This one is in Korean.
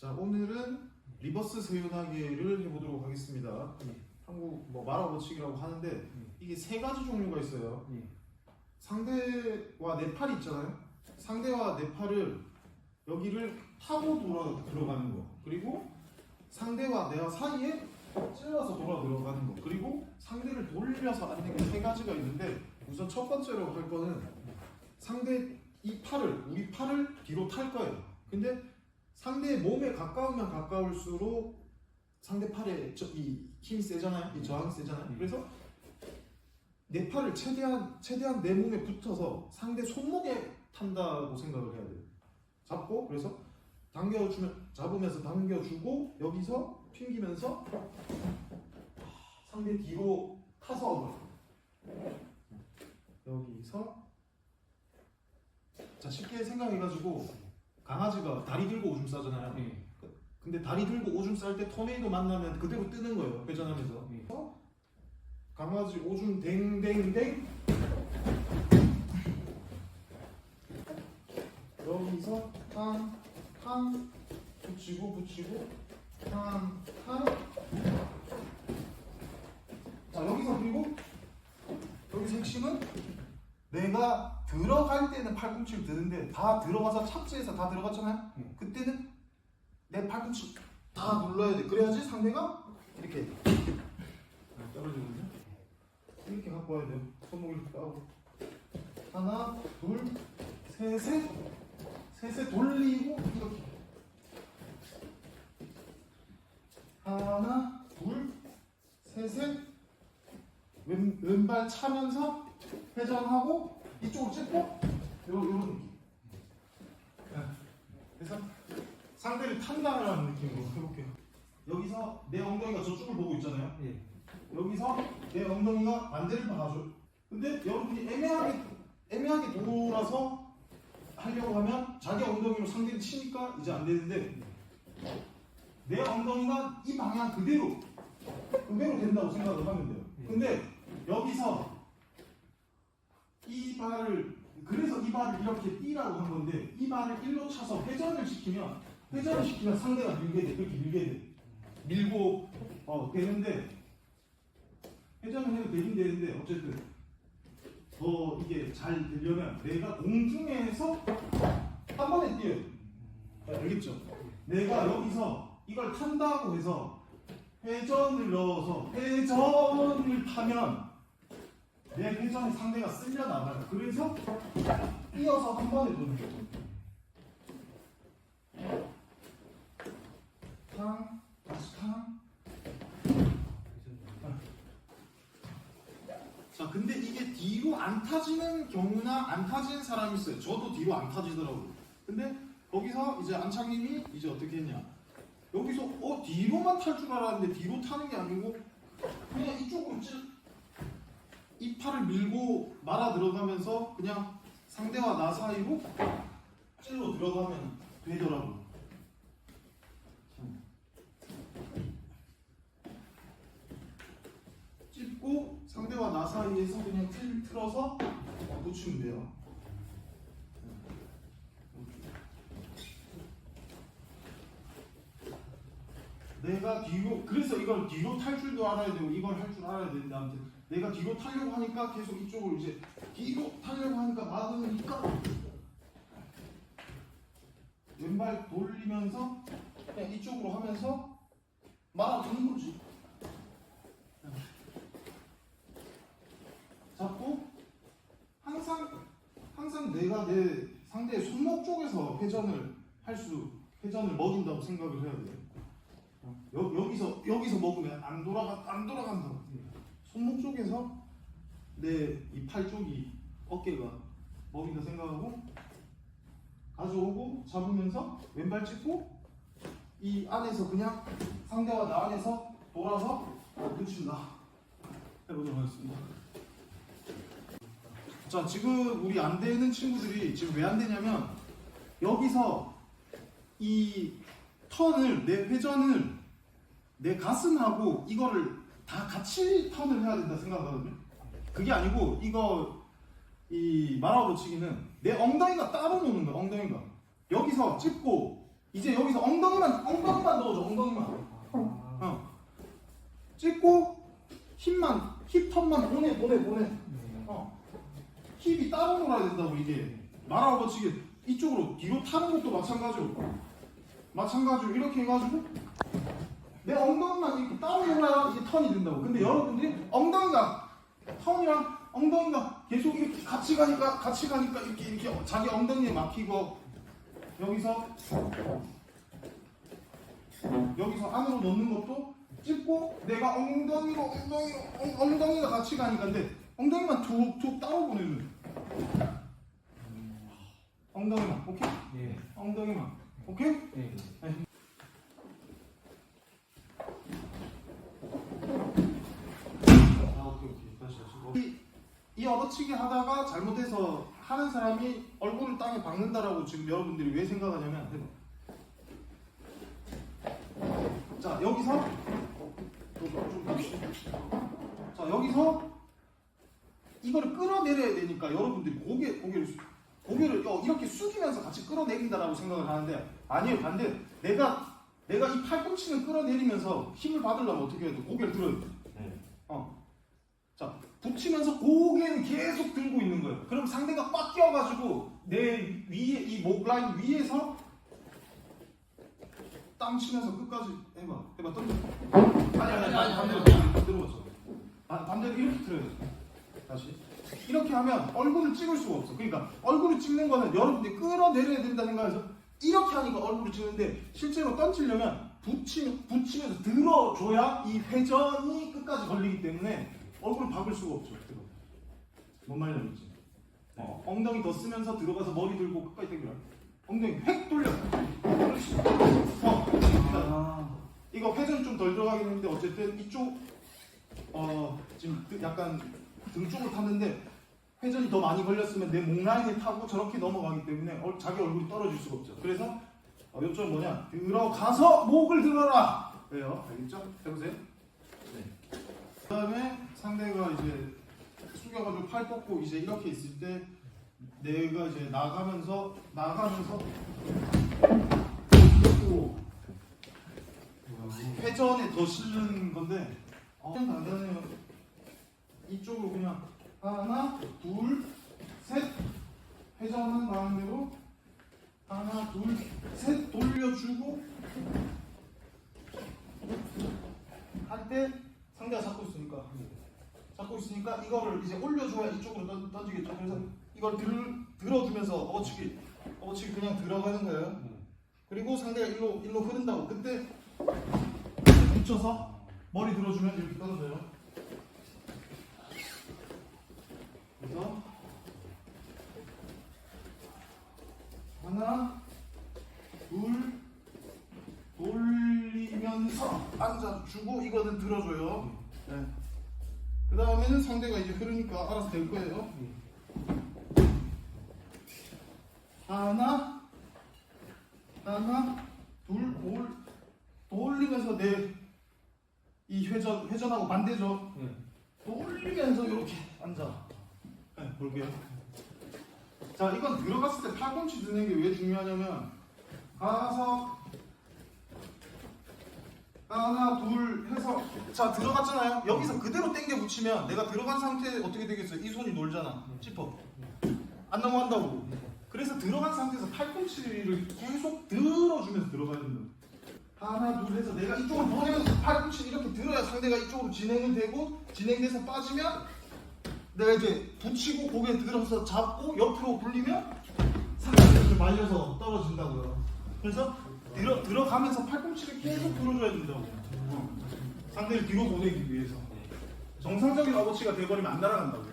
자, 오늘은 리버스 세운하기를 해보도록 하겠습니다. 한국 말아붙이기라고 하는데 이게 세 가지 종류가 있어요. 상대와 내 팔이 있잖아요. 상대와 내 팔을 여기를 타고 돌아 들어가는 거, 그리고 상대와 내가 사이에 찔러서 돌아 들어가는 거, 그리고 상대를 돌려서 하는 게 세 가지가 있는데, 우선 첫 번째로 할 거는 상대 우리 팔을 뒤로 탈 거예요. 근데 상대의 몸에 가까우면 가까울수록 상대 팔에 이 힘이 세잖아요. 이 저항이 세잖아요. 그래서 내 팔을 최대한 내 몸에 붙어서 상대 손목에 탄다고 생각을 해야 돼요. 잡고, 그래서 잡으면서 당겨주고, 여기서 튕기면서 상대 뒤로 타서 여기서, 자, 쉽게 생각해가지고 강아지가 다리 들고 오줌 싸잖아요. 근데 다리 들고 오줌 쌀 때 토네이도 만나면 그대로 뜨는 거예요. 회전하면서. 강아지 오줌 댕댕댕, 여기서 탕 붙이고 탕. 자, 여기서, 그리고 여기서 핵심은 내가 들어갈 때는 팔꿈치를 드는데, 다 들어가서 착지해서 다 들어갔잖아요. 그때는 내 팔꿈치 다 눌러야 돼. 그래야지 상대가 이렇게 떨어지거든요. 이렇게 갖고 와야 돼요. 손목을 이렇게 따고, 하나 둘 셋에 돌리고, 이렇게 하나 둘 셋에 왼발 차면서 회전하고 이쪽으로 찍고, 이런 느낌. 그래서 상대를 탄다라는 느낌으로 해볼게요. 여기서 내 엉덩이가 저쪽을 보고 있잖아요. 여기서 내 엉덩이가 반대를 봐줘. 근데 여러분이 애매하게 돌아서 하려고 하면 자기 엉덩이로 상대를 치니까 이제 안 되는데, 내 엉덩이가 이 방향 그대로 된다고 생각을 하면 돼요. 근데 여기서 그래서 이 발을 이렇게 띄라고 한 건데, 이 발을 일로 차서 회전을 시키면 상대가 밀게 돼. 그렇게 밀게 돼. 밀고 되는데, 회전을 해도 되긴 되는데, 어쨌든 더 이게 잘 되려면 내가 공중에서 한 번에 뛰어야 돼. 알겠죠? 내가 여기서 이걸 탄다고 해서 회전을 넣어서 회전을 타면 내 회전이 상대가 쓸려 나가요. 그래서 뛰어서 한 번에 도는 거예요. 다시 탕. 자, 근데 이게 뒤로 안 타지는 경우나 안 타지는 사람이 있어요. 저도 뒤로 안 타지더라고요. 근데 거기서 이제 안창님이 이제 어떻게 했냐, 여기서 뒤로만 탈 줄 알았는데 뒤로 타는 게 아니고 그냥 이쪽으로 이 팔을 밀고 말아 들어가면서 그냥 상대와 나 사이로 찔러 들어가면 되더라고요. 찝고 상대와 나 사이에서 그냥 틀어서 놓치면 돼요. 내가 그래서 이걸 뒤로 탈 줄도 알아야 되고 이걸 할 줄 알아야 되는데, 아무튼 내가 뒤로 타려고 하니까 계속 이쪽으로 이제 뒤로 타려고 하니까 막으니까 왼발 돌리면서 그냥 이쪽으로 하면서 말아두는 거지. 잡고 항상 내가 내 상대의 손목 쪽에서 회전을 먹인다고 생각을 해야 돼요. 여기서 먹으면 안 돌아간다. 손목 쪽에서 내 이 팔 쪽이 어깨가 먹인다 생각하고 가져오고, 잡으면서 왼발 짚고 이 안에서 그냥 상대와 나 안에서 돌아서 붙인다. 해보도록 하겠습니다. 자, 지금 우리 안 되는 친구들이 지금 왜 안 되냐면, 여기서 이 턴을, 내 회전을 내 가슴하고 이거를 다 같이 턴을 해야 된다 생각하거든요. 그게 아니고, 이 말아붙이기는 내 엉덩이가 따로 노는 거야. 엉덩이가 여기서 찝고 이제 여기서 엉덩이만 넣어줘. 엉덩이만. 찍고 힙 턴만 보내. 힙이 따로 놀아야 된다고. 이게 말하고 치기 이쪽으로 뒤로 타는 것도 마찬가지로 이렇게 해가지고 내 엉덩이만 이렇게 따로 놀아야 이게 턴이 된다고. 근데 여러분들이 턴이랑 엉덩이가 계속 이렇게 같이 가니까 이렇게 자기 엉덩이에 막히고 여기서 안으로 넣는 것도 찍고 내가 엉덩이가 같이 가니까 근데 엉덩이만 툭툭 따로 보내는 엉덩이만. 오케이? 예. 엉덩이만. 오케이? 예. 네. 오케이. 다시. 이 얻어치기 하다가 잘못해서 하는 사람이 얼굴을 땅에 박는다라고 지금 여러분들이 왜 생각하냐면 해봐. 자 여기서 자 여기서 이거를 끌어내려야 되니까 여러분들이 고개를 이렇게 숙이면서 같이 끌어내린다라고 생각을 하는데 아니에요. 반대. 내가 이 팔꿈치는 끌어내리면서 힘을 받으려면 어떻게 해야 돼? 고개를 들어야 돼. 자 붙이면서 고개는 계속 들고 있는 거예요. 그럼 상대가 꽉 껴가지고 내 위에 이 목 라인 위에서 땅 치면서 끝까지 해봐 던져. 아니 반대로 가죠. 반대로 이렇게 틀어야 돼. 다시 이렇게 하면 얼굴을 찍을 수가 없어. 그러니까 얼굴을 찍는 거는 여러분들이 끌어내려야 된다 생각해서 이렇게 하니까 얼굴을 찍는데 실제로 던지려면 붙이면서 들어줘야 이 회전이 끝까지 걸리기 때문에 얼굴을 박을 수가 없죠. 뭔 말인지 알겠지? 엉덩이 더 쓰면서 들어가서 머리 들고 끝까지 당겨라. 엉덩이 획 돌려. 그렇지. 이거 회전이 좀 덜 들어가긴 했는데 어쨌든 이쪽 지금 약간 등 쪽을 탔는데 회전이 더 많이 걸렸으면 내 목 라인에 타고 저렇게 넘어가기 때문에 자기 얼굴이 떨어질 수가 없죠. 그래서 요점 뭐냐? 들어가서 목을 들어라. 왜요? 알겠죠? 해보세요. 네. 그 다음에 상대가 이제 숙여가지고 팔 뻗고 이제 이렇게 있을 때 내가 이제 나가면서 회전에 더 실는 건데 그냥 간단해요. 이쪽으로 그냥 하나, 둘, 셋 회전한 가운데로 하나, 둘, 셋 돌려주고 할 때 상대가 잡고 있으니까 이거를 이제 올려줘야 이쪽으로 던지겠죠. 그래서 이걸 들어주면서 어치기 그냥 들어가는 거예요. 그리고 상대가 일로 흐른다고 그때 붙여서 머리 들어주면 이렇게 떨어져요. 그래서 하나, 둘 돌리면서 앉아주고 이거는 들어줘요. 네. 그 다음에는 상대가 이제 흐르니까 알아서 될 거예요. 하나, 둘, 돌리면서 내 이 회전하고 반대죠. 돌리면서 이렇게 앉아. 네, 볼게요. 자, 이건 들어갔을 때 팔꿈치 드는 게 왜 중요하냐면 가서 하나, 둘 해서 자 들어갔잖아요. 여기서 그대로 당겨 붙이면 내가 들어간 상태에 어떻게 되겠어요? 이 손이 놀잖아. 짚어. 안 넘어간다고. 그래서 들어간 상태에서 팔꿈치를 계속 들어주면서 들어가야 된다. 하나, 둘 해서 내가 이쪽으로 보내면서 팔꿈치를 이렇게 들어야 상대가 이쪽으로 진행이 되고 진행돼서 빠지면 내가 이제 붙이고 고개 들어서 잡고 옆으로 굴리면 상대가 이렇게 말려서 떨어진다고요. 그래서 들어가면서 팔꿈치를 계속 들어줘야 된다고. 상대를 뒤로 보내기 위해서. 정상적인 어거치가 돼버리면 안 날아간다고요.